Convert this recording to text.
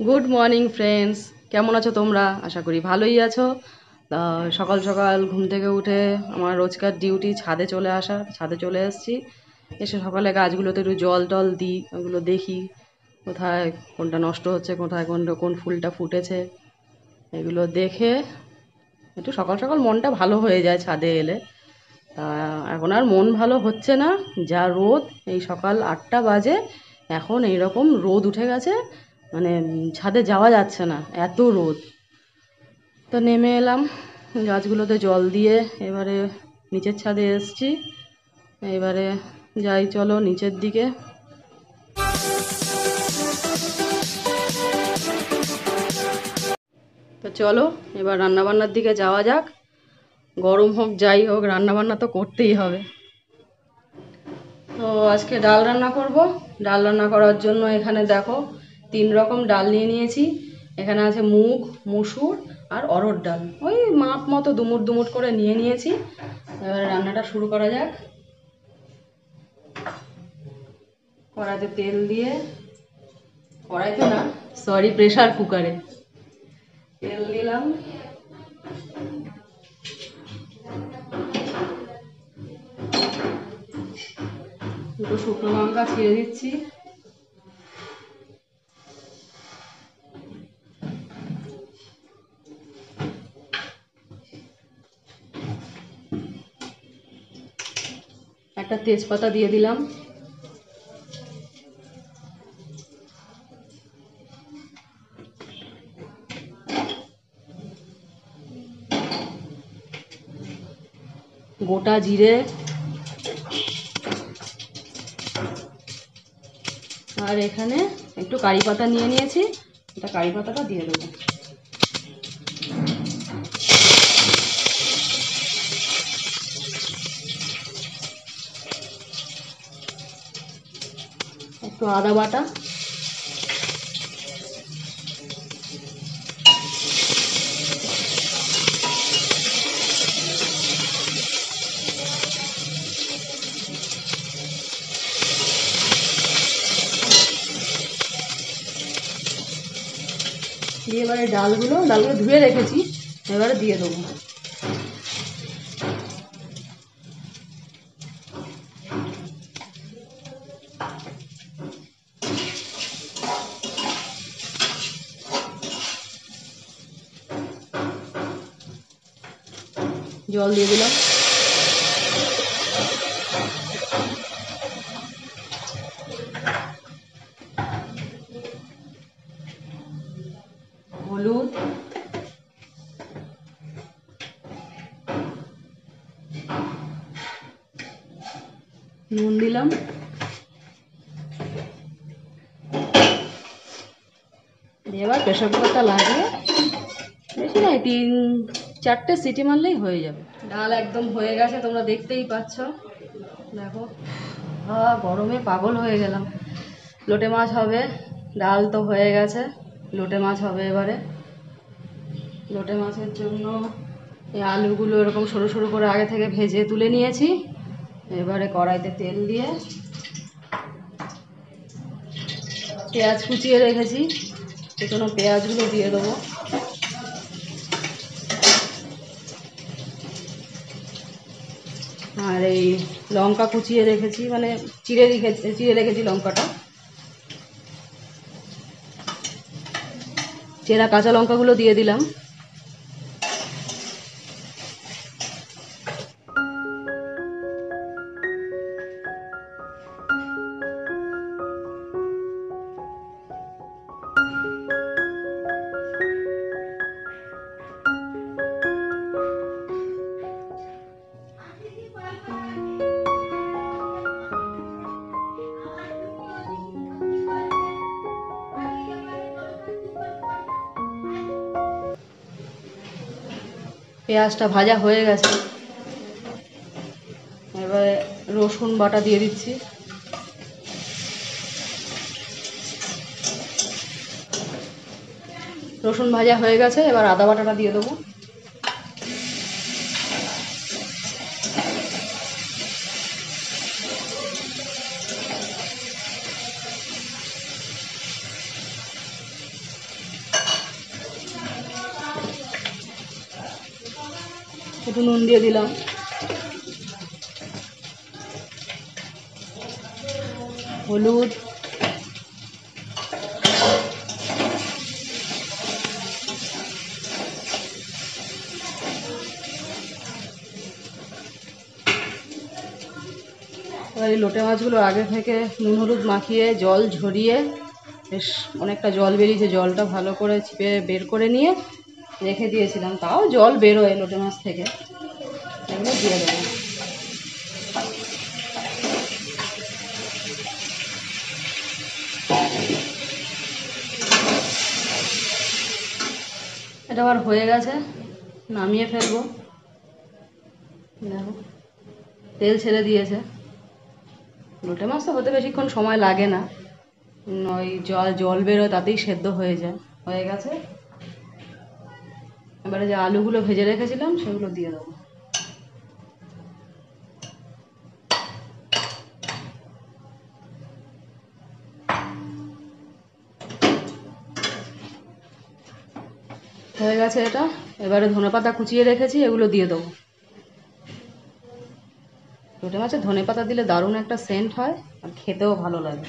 Good morning friends, কেমন আছো তোমরা? আশা করি ভালোই আছো। সকাল সকাল ঘুম থেকে উঠে আমার রোজকার ডিউটি ছাদে চলে আসা, ছাদে চলে এসেছি। এসে সকালে গাছগুলোতে একটু জল টল দিই, ওগুলো দেখি কোথায় কোনটা নষ্ট হচ্ছে, কোথায় কোন ফুলটা ফুটেছে, এগুলো দেখে একটু সকাল সকাল মনটা ভালো হয়ে যায় ছাদে এলে। তা এখন আর মন ভালো হচ্ছে না, যা রোদ। এই সকাল 8টা বাজে, এখন এইরকম রোদ উঠে গেছে, মানে ছাদে যাওয়া যাচ্ছে না, এত রোদ। তো নেমে এলাম গাছগুলোতে জল দিয়ে, এবারে নিচের ছাদে এসছি। এবারে যাই, চলো নিচের দিকে। তো চলো এবার রান্নাবান্নার দিকে যাওয়া যাক। গরম হোক যাই হোক, রান্নাবান্না তো করতেই হবে। তো আজকে ডাল রান্না করব। ডাল রান্না করার জন্য এখানে দেখো 3 রকম ডাল নিয়ে নিয়েছি। এখানে আছে মুগ, মসুর আর অরহর ডাল, ওই মাপ মতো দুমুট দুমুট করে নিয়ে নিয়েছি। এবার রান্নাটা শুরু করা যাক। কড়াইতে তেল দিয়ে, কড়াইতে না সরি, প্রেসার কুকারে তেল দিলাম। দুটো শুকনো লঙ্কা ছিঁড়ে দিচ্ছি। একটা তেজপাতা দিয়ে দিলাম। গোটা জিরে আর এখানে একটু কারি পাতা নিয়ে নিয়েছি, এটা কারি পাতাটা দিয়ে দেবো। একটু আদা বাটা, দিয়ে এবারে ডালগুলো ধুয়ে রেখেছি, এবারে দিয়ে দেবো। জল দিয়ে দিলাম। হলুদ, নুন দিলাম। দিয়ে এবার প্রেসার কুকারটা লাগিয়ে, বেশি নয় 3-4টে সিটি মারলেই হয়ে যাবে। ডাল একদম হয়ে গেছে, তোমরা দেখতেই পাচ্ছ। দেখো, গরমে পাগল হয়ে গেলাম। লোটে মাছ হবে, ডাল তো হয়ে গেছে, লোটে মাছ হবে এবারে। লোটে মাছের জন্য এই আলুগুলো এরকম সরু সরু করে আগে থেকে ভেজে তুলে নিয়েছি। এবারে কড়াইতে তেল দিয়ে পেঁয়াজ কুচিয়ে রেখেছি, সেজন্য পেঁয়াজগুলো দিয়ে দেবো। আর এই লঙ্কা কুচিয়ে রেখেছি, মানে চিড়ে রেখেছি লঙ্কাটা। চেরা কাঁচা লঙ্কাগুলো দিয়ে দিলাম। পেঁয়াজটা ভাজা হয়ে গেছে, এবারে রসুন বাটা দিয়ে দিচ্ছি। রসুন ভাজা হয়ে গেছে, এবার আদা বাটাটা দিয়ে দেবো। একটু নুন দিয়ে দিলাম, হলুদ, এবার এই লোটে মাছগুলো আগে থেকে নুন হলুদ মাখিয়ে জল ঝরিয়ে, বেশ অনেকটা জল বেরিয়েছে, জলটা ভালো করে চিপে বের করে নিয়ে রেখে দিয়েছিলাম, তাও জল বেরোয় লোটে মাছ থেকে। এগুলো দিয়ে দেবো। এটা আবার হয়ে গেছে, নামিয়ে ফেলবো। দেখো তেল ছেড়ে দিয়েছে। লোটে মাছ তো হতে বেশিক্ষণ সময় লাগে না, ওই জল বেরোয় তাতেই সেদ্ধ হয়ে যায়। হয়ে গেছে, এবারে যে আলুগুলো ভেজে রেখেছিলাম সেগুলো দিয়ে দেবো। হয়ে গেছে এটা, এবারে ধনেপাতা কুচিয়ে রেখেছি, এগুলো দিয়ে দেবো। লোটে মাছে ধনেপাতা দিলে দারুণ একটা সেন্ট হয় আর খেতেও ভালো লাগে।